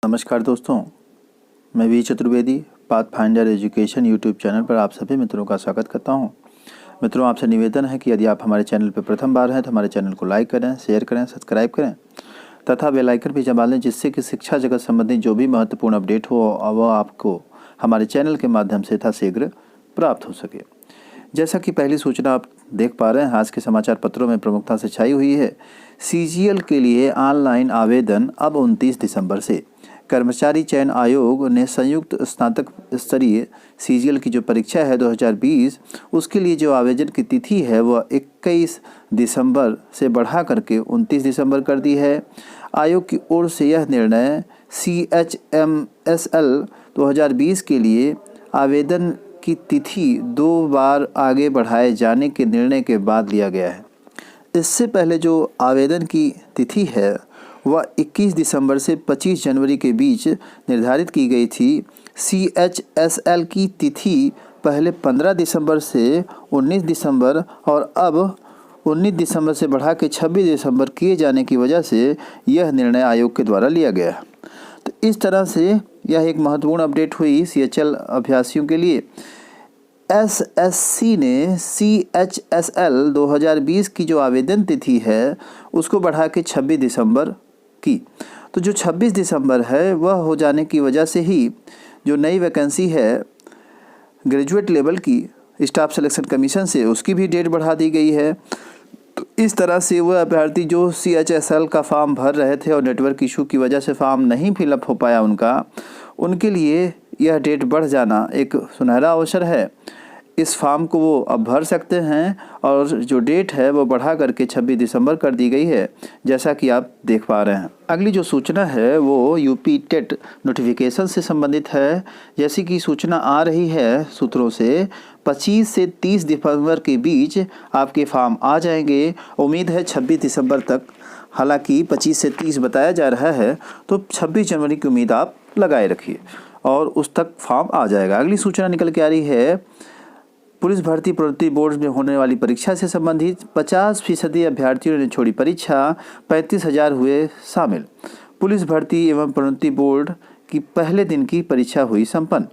नमस्कार दोस्तों, मैं V Chaturvedi Pathfinder Education YouTube channel पर आप सभी मित्रों का स्वागत करता हूं। मित्रों, आपसे निवेदन है कि यदि आप हमारे चैनल पर प्रथम बार हैं तो हमारे चैनल को लाइक करें, शेयर करें, सब्सक्राइब करें तथा बेल आइकन भी दबा लें, जिससे कि शिक्षा जगत संबंधी जो भी महत्वपूर्ण अपडेट हो वह आपको हमारे चैनल के माध्यम से यथाशीघ्र प्राप्त हो सके। जैसा कि पहली सूचना आप देख पा रहे हैं, आज के समाचार पत्रों में प्रमुखता से छाई हुई है। सीजीएल के लिए ऑनलाइन आवेदन अब 29 दिसंबर से। कर्मचारी चयन आयोग ने संयुक्त स्नातक स्तरीय सीजीएल की जो परीक्षा है 2020, उसके लिए जो आवेदन की तिथि है वह 21 दिसंबर से बढ़ा करके 29 दिसंबर कर दी है। आयोग की ओर से यह निर्णय CHMSL 2020 के लिए आवेदन की तिथि 2 बार आगे बढ़ाए जाने के निर्णय के बाद लिया गया है। इससे पहले जो आवेदन की तिथि है वह 21 दिसंबर से 25 जनवरी के बीच निर्धारित की गई थी। CHSL की तिथि पहले 15 दिसंबर से 19 दिसंबर और अब 19 दिसंबर से बढ़ा के 26 दिसंबर किए जाने की वजह से यह निर्णय आयोग के द्वारा लिया गया है। तो इस तरह से यह एक महत्वपूर्ण अपडेट हुई CHL अभ्यर्थियों के लिए। SSC ने CHSL 2020 की जो आवेदन तिथि है उसको बढ़ा के 26 दिसंबर की। तो जो 26 दिसंबर है वह हो जाने की वजह से ही जो नई वैकेंसी है ग्रेजुएट लेवल की स्टाफ सिलेक्शन कमीशन से, उसकी भी डेट बढ़ा दी गई है। तो इस तरह से वह अभ्यर्थी जो CHSL का फॉर्म भर रहे थे और नेटवर्क इशू की वजह से फॉर्म नहीं फिलअप हो पाया उनके लिए यह डेट बढ़ जाना एक सुनहरा अवसर है। इस फॉर्म को वो अब भर सकते हैं और जो डेट है वो बढ़ा करके 26 दिसंबर कर दी गई है, जैसा कि आप देख पा रहे हैं। अगली जो सूचना है वो यूपी टेट नोटिफिकेशन से संबंधित है। जैसी कि सूचना आ रही है सूत्रों से, 25 से 30 दिसंबर के बीच आपके फॉर्म आ जाएंगे। उम्मीद है 26 दिसंबर तक, हालांकि 25 से 30 बताया जा रहा है, तो 26 जनवरी की उम्मीद आप लगाए रखिए और उस तक फॉर्म आ जाएगा। अगली सूचना निकल के आ रही है पुलिस भर्ती प्रोन्नति बोर्ड में होने वाली परीक्षा से संबंधित। 50% अभ्यर्थियों ने छोड़ी परीक्षा, 35,000 हुए शामिल। पुलिस भर्ती एवं प्रोन्नति बोर्ड की पहले दिन की परीक्षा हुई संपन्न।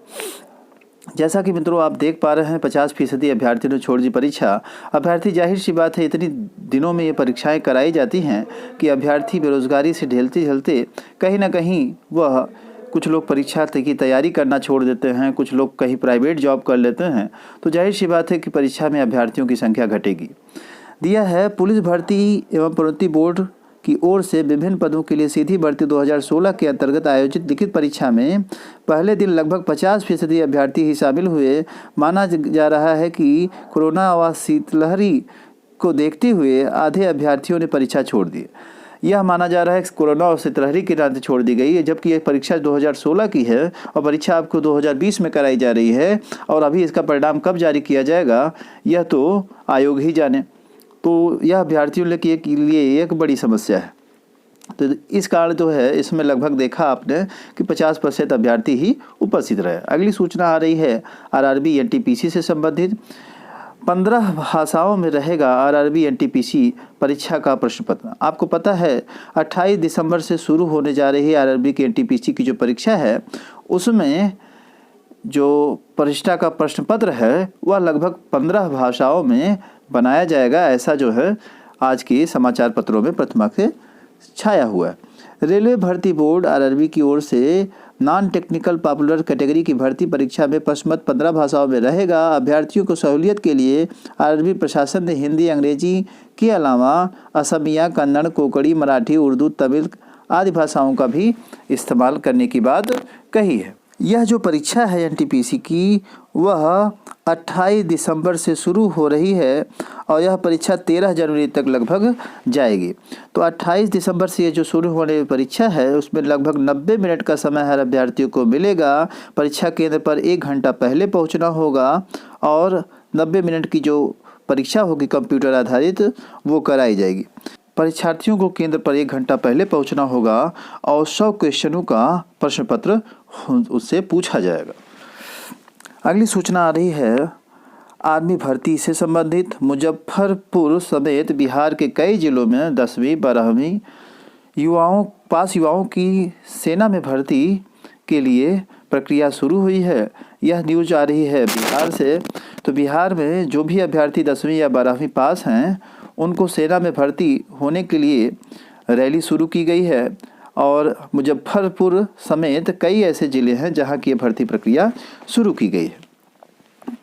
जैसा कि मित्रों आप देख पा रहे हैं, 50% अभ्यर्थियों ने छोड़ दी परीक्षा। अभ्यर्थी, जाहिर सी बात है, इतनी दिनों में ये परीक्षाएं कराई जाती हैं कि अभ्यर्थी बेरोजगारी से झेलते झेलते कहीं ना कहीं वह, कुछ लोग परीक्षा की तैयारी करना छोड़ देते हैं, कुछ लोग कहीं प्राइवेट जॉब कर लेते हैं, तो जाहिर सी बात है कि परीक्षा में अभ्यर्थियों की संख्या घटेगी। दिया है पुलिस भर्ती एवं प्रोन्नति बोर्ड की ओर से विभिन्न पदों के लिए सीधी भर्ती 2016 के अंतर्गत आयोजित लिखित परीक्षा में पहले दिन लगभग 50% अभ्यर्थी ही शामिल हुए। माना जा रहा है कि कोरोना व शीतलहरी को देखते हुए आधे अभ्यर्थियों ने परीक्षा छोड़ दी। यह माना जा रहा है कि कोरोना और शीतलहरी के नाते छोड़ दी गई है, जबकि यह परीक्षा 2016 की है और परीक्षा आपको 2020 में कराई जा रही है और अभी इसका परिणाम कब जारी किया जाएगा यह तो आयोग ही जाने। तो यह अभ्यर्थियों के लिए एक बड़ी समस्या है। तो इस कारण जो है इसमें लगभग देखा आपने कि 50% अभ्यर्थी ही उपस्थित रहे। अगली सूचना आ रही है RRB NTPC से संबंधित। 15 भाषाओं में रहेगा RRB NTPC परीक्षा का प्रश्न पत्र। आपको पता है 28 दिसंबर से शुरू होने जा रही RRB की NTPC की जो परीक्षा है उसमें जो परीक्षा का प्रश्न पत्र है वह लगभग 15 भाषाओं में बनाया जाएगा, ऐसा जो है आज के समाचार पत्रों में प्रथमा से छाया हुआ है। रेलवे भर्ती बोर्ड RRB की ओर से नॉन टेक्निकल पॉपुलर कैटेगरी की भर्ती परीक्षा में प्रश्न पत्र 15 भाषाओं में रहेगा। अभ्यर्थियों को सहूलियत के लिए RRB प्रशासन ने हिंदी, अंग्रेजी के अलावा असमिया, कन्नड़, कोंकणी, मराठी, उर्दू, तमिल आदि भाषाओं का भी इस्तेमाल करने की बात कही है। यह जो परीक्षा है NTPC की वह 28 दिसंबर से शुरू हो रही है और यह परीक्षा 13 जनवरी तक लगभग जाएगी। तो 28 दिसंबर से ये जो शुरू होने वाली परीक्षा है उसमें लगभग 90 मिनट का समय हर अभ्यर्थियों को मिलेगा। परीक्षा केंद्र पर 1 घंटा पहले पहुंचना होगा और 90 मिनट की जो परीक्षा होगी कंप्यूटर आधारित वो कराई जाएगी। परीक्षार्थियों को केंद्र पर 1 घंटा पहले पहुंचना होगा और 100 क्वेश्चनों का प्रश्न पत्र उससे पूछा जाएगा। अगली सूचना आ रही है आर्मी भर्ती से संबंधित। मुजफ्फरपुर समेत बिहार के कई जिलों में 10वीं 12वीं युवाओं पास युवाओं की सेना में भर्ती के लिए प्रक्रिया शुरू हुई है। यह न्यूज आ रही है बिहार से। तो बिहार में जो भी अभ्यर्थी 10वीं या 12वीं पास हैं उनको सेना में भर्ती होने के लिए रैली शुरू की गई है और मुजफ्फरपुर समेत कई ऐसे ज़िले हैं जहां की ये भर्ती प्रक्रिया शुरू की गई है।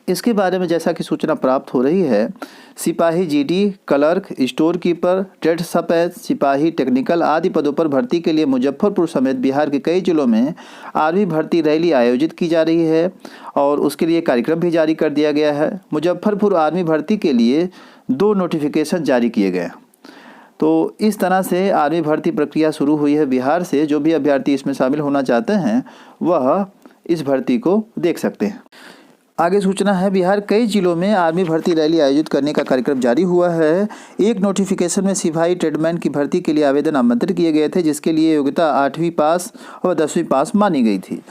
इसके बारे में जैसा कि सूचना प्राप्त हो रही है, सिपाही GD, clerk, store keeper, trade सपैत, सिपाही टेक्निकल आदि पदों पर भर्ती के लिए मुजफ्फरपुर समेत बिहार के कई जिलों में आर्मी भर्ती रैली आयोजित की जा रही है और उसके लिए कार्यक्रम भी जारी कर दिया गया है। मुजफ्फरपुर आर्मी भर्ती के लिए 2 नोटिफिकेशन जारी किए गए। तो इस तरह से आर्मी भर्ती प्रक्रिया शुरू हुई है बिहार से। जो भी अभ्यर्थी इसमें शामिल होना चाहते हैं वह इस भर्ती को देख सकते हैं। आगे सूचना है, बिहार कई जिलों में आर्मी भर्ती रैली आयोजित करने का कार्यक्रम जारी हुआ है। एक नोटिफिकेशन में सिपाही ट्रेडमैन की भर्ती के लिए आवेदन आमंत्रित किए गए थे जिसके लिए योग्यता 8वीं पास और 10वीं पास मानी गई थी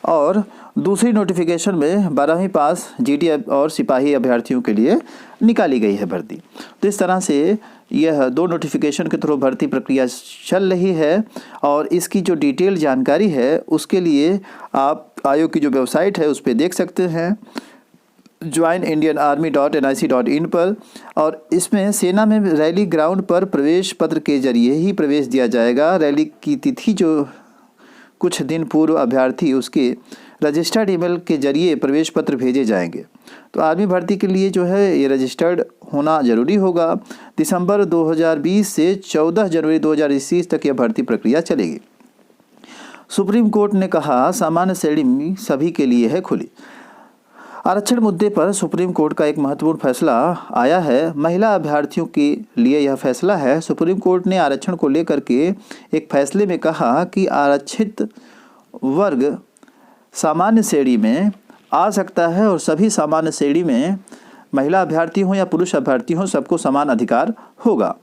और दूसरी नोटिफिकेशन में 12वीं पास जीडी और सिपाही अभ्यर्थियों के लिए निकाली गई है भर्ती। तो इस तरह से यह 2 नोटिफिकेशन के थ्रू भर्ती प्रक्रिया चल रही है और इसकी जो डिटेल जानकारी है उसके लिए आप आयोग की जो वेबसाइट है उस पर देख सकते हैं joinindianarmy.nic.in पर। और इसमें सेना में रैली ग्राउंड पर प्रवेश पत्र के जरिए ही प्रवेश दिया जाएगा। रैली की तिथि जो कुछ दिन पूर्व अभ्यर्थी उसके रजिस्टर्ड ईमेल के जरिए प्रवेश पत्र भेजे जाएंगे। तो आर्मी भर्ती के लिए जो है ये रजिस्टर्ड होना ज़रूरी होगा। दिसंबर 2020 से 14 जनवरी 2021 तक यह भर्ती प्रक्रिया चलेगी। सुप्रीम कोर्ट ने कहा सामान्य श्रेणी सभी के लिए है खुली। आरक्षण मुद्दे पर सुप्रीम कोर्ट का एक महत्वपूर्ण फैसला आया है। महिला अभ्यर्थियों के लिए यह फैसला है। सुप्रीम कोर्ट ने आरक्षण को लेकर के एक फैसले में कहा कि आरक्षित वर्ग सामान्य श्रेणी में आ सकता है और सभी सामान्य श्रेणी में महिला अभ्यर्थी हों या पुरुष अभ्यर्थी हों सबको समान अधिकार होगा।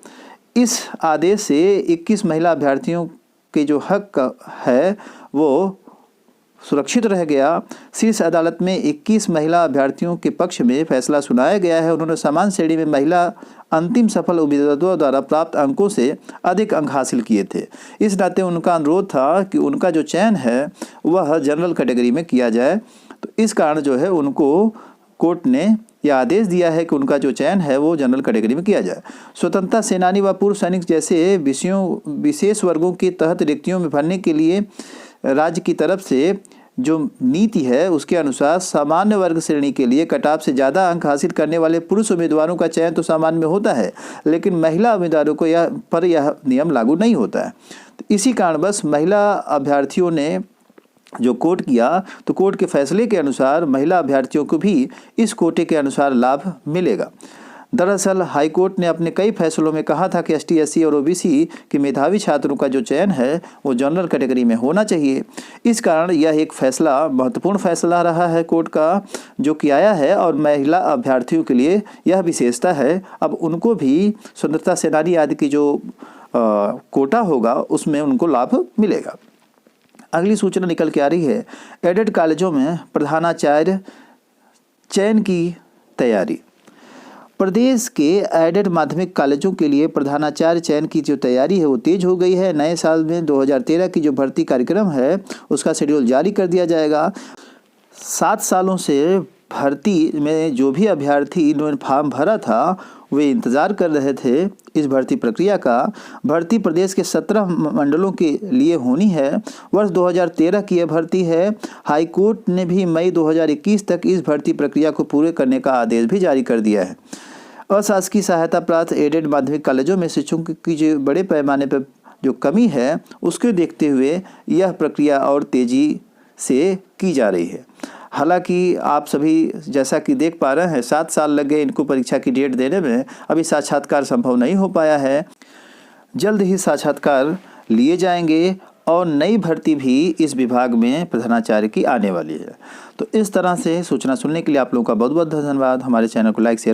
इस आदेश से 21 महिला अभ्यर्थियों के जो हक है वो सुरक्षित रह गया। शीर्ष अदालत में 21 महिला अभ्यर्थियों के पक्ष में फैसला सुनाया गया है। उन्होंने समान श्रेणी में महिला अंतिम सफल उम्मीदवारों द्वारा प्राप्त अंकों से अधिक अंक हासिल किए थे। इस नाते उनका अनुरोध था कि उनका जो चयन है वह जनरल कैटेगरी में किया जाए। तो इस कारण जो है उनको कोर्ट ने यह आदेश दिया है कि उनका जो चयन है वो जनरल कैटेगरी में किया जाए। स्वतंत्रता सेनानी व पूर्व सैनिक जैसे विशेष वर्गों के तहत रिक्तियों में भरने के लिए राज्य की तरफ से जो नीति है उसके अनुसार सामान्य वर्ग श्रेणी के लिए कट-ऑफ से ज़्यादा अंक हासिल करने वाले पुरुष उम्मीदवारों का चयन तो सामान्य में होता है, लेकिन महिला उम्मीदवारों को यह नियम लागू नहीं होता है। तो इसी कारणवश महिला अभ्यर्थियों ने जो कोर्ट किया तो कोर्ट के फैसले के अनुसार महिला अभ्यर्थियों को भी इस कोटे के अनुसार लाभ मिलेगा। दरअसल हाईकोर्ट ने अपने कई फैसलों में कहा था कि एसटी, एससी और ओबीसी के मेधावी छात्रों का जो चयन है वो जनरल कैटेगरी में होना चाहिए। इस कारण यह एक फैसला महत्वपूर्ण फैसला रहा है कोर्ट का जो कि आया है और महिला अभ्यर्थियों के लिए यह विशेषता है। अब उनको भी स्वतंत्रता सेनानी आदि की जो कोटा होगा उसमें उनको लाभ मिलेगा। अगली सूचना निकल के आ रही है, एडेड कॉलेजों में प्रधानाचार्य चयन की तैयारी। प्रदेश के एडेड माध्यमिक कॉलेजों के लिए प्रधानाचार्य चयन की जो तैयारी है वो तेज हो गई है। नए साल में 2013 की जो भर्ती कार्यक्रम है उसका शेड्यूल जारी कर दिया जाएगा। 7 सालों से भर्ती में जो भी अभ्यर्थी इन्होंने फॉर्म भरा था वे इंतज़ार कर रहे थे इस भर्ती प्रक्रिया का। भर्ती प्रदेश के 17 मंडलों के लिए होनी है। वर्ष 2013 की यह भर्ती है। हाई कोर्ट ने भी मई 2021 तक इस भर्ती प्रक्रिया को पूरे करने का आदेश भी जारी कर दिया है। अशासकीय सहायता प्राप्त एडेड माध्यमिक कॉलेजों में शिक्षकों की जो बड़े पैमाने पर जो कमी है उसको देखते हुए यह प्रक्रिया और तेज़ी से की जा रही है। हालांकि आप सभी जैसा कि देख पा रहे हैं 7 साल लग गए इनको परीक्षा की डेट देने में, अभी साक्षात्कार संभव नहीं हो पाया है। जल्द ही साक्षात्कार लिए जाएंगे और नई भर्ती भी इस विभाग में प्रधानाचार्य की आने वाली है। तो इस तरह से सूचना सुनने के लिए आप लोगों का बहुत बहुत धन्यवाद। हमारे चैनल को लाइक शेयर